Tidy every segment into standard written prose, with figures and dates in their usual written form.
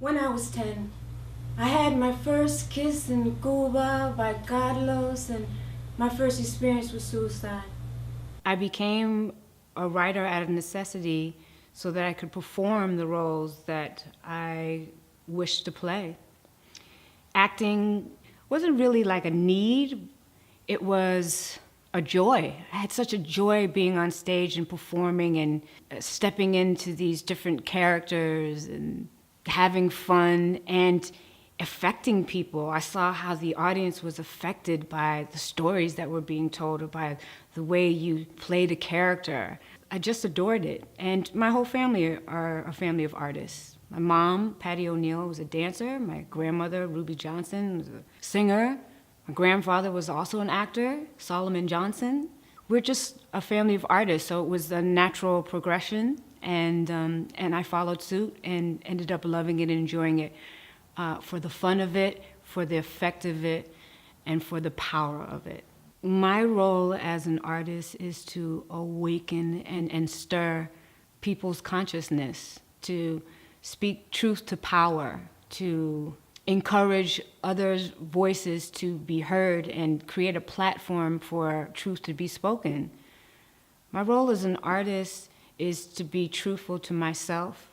When I was 10, I had my first kiss in Cuba by Carlos and my first experience with suicide. I became a writer out of necessity so that I could perform the roles that I wished to play. Acting wasn't really like a need, it was a joy. I had such a joy being on stage and performing and stepping into these different characters and having fun and affecting people. I saw how the audience was affected by the stories that were being told or by the way you played a character. I just adored it. And my whole family are a family of artists. My mom, Cheray O'Neal, was a dancer. My grandmother, Ruby Johnson, was a singer. My grandfather was also an actor, Solomon Johnson. We're just a family of artists, so it was a natural progression. And I followed suit and ended up loving it and enjoying it for the fun of it, for the effect of it, and for the power of it. My role as an artist is to awaken and stir people's consciousness, to speak truth to power, to encourage others' voices to be heard and create a platform for truth to be spoken. My role as an artist is to be truthful to myself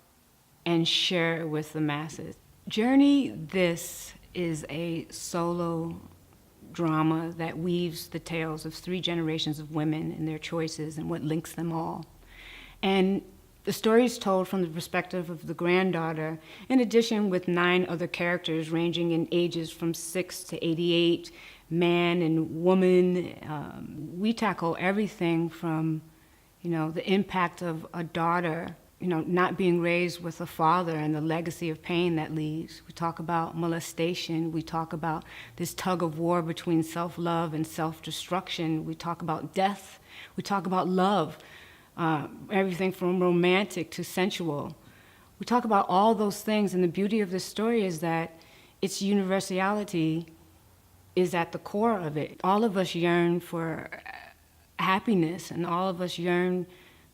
and share it with the masses. Journey This is a solo drama that weaves the tales of 3 generations of women and their choices and what links them all. And the story is told from the perspective of the granddaughter, in addition with 9 other characters ranging in ages from 6 to 88, man and woman. We tackle everything from, the impact of a daughter, not being raised with a father and the legacy of pain that leaves. We talk about molestation. We talk about this tug of war between self-love and self-destruction. We talk about death. We talk about love, everything from romantic to sensual. We talk about all those things, and the beauty of this story is that its universality is at the core of it. All of us yearn for happiness, and all of us yearn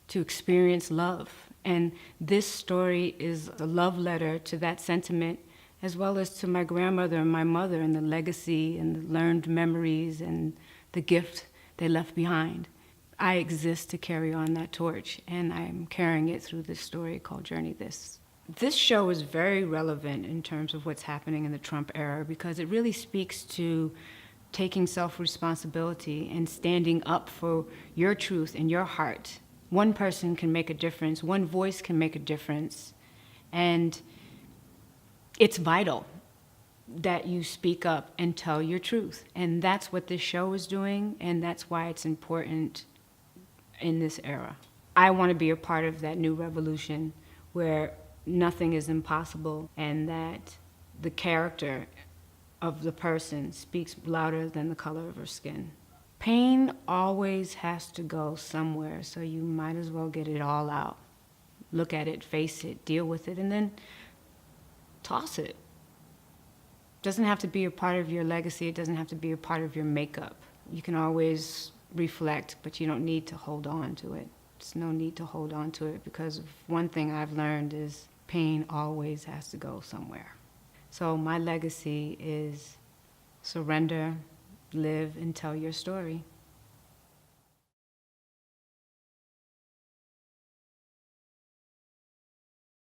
to experience love. And this story is a love letter to that sentiment, as well as to my grandmother and my mother and the legacy and the learned memories and the gift they left behind. I exist to carry on that torch, and I'm carrying it through this story called Journey This. This show is very relevant in terms of what's happening in the Trump era because it really speaks to taking self-responsibility and standing up for your truth and your heart. One person can make a difference, one voice can make a difference, and it's vital that you speak up and tell your truth. And that's what this show is doing, and that's why it's important in this era. I want to be a part of that new revolution where nothing is impossible and that the character of the person speaks louder than the color of her skin. Pain always has to go somewhere, so you might as well get it all out. Look at it, face it, deal with it, and then toss it. It doesn't have to be a part of your legacy. It doesn't have to be a part of your makeup. You can always reflect, but you don't need to hold on to it. There's no need to hold on to it because one thing I've learned is pain always has to go somewhere. So my legacy is surrender, live, and tell your story.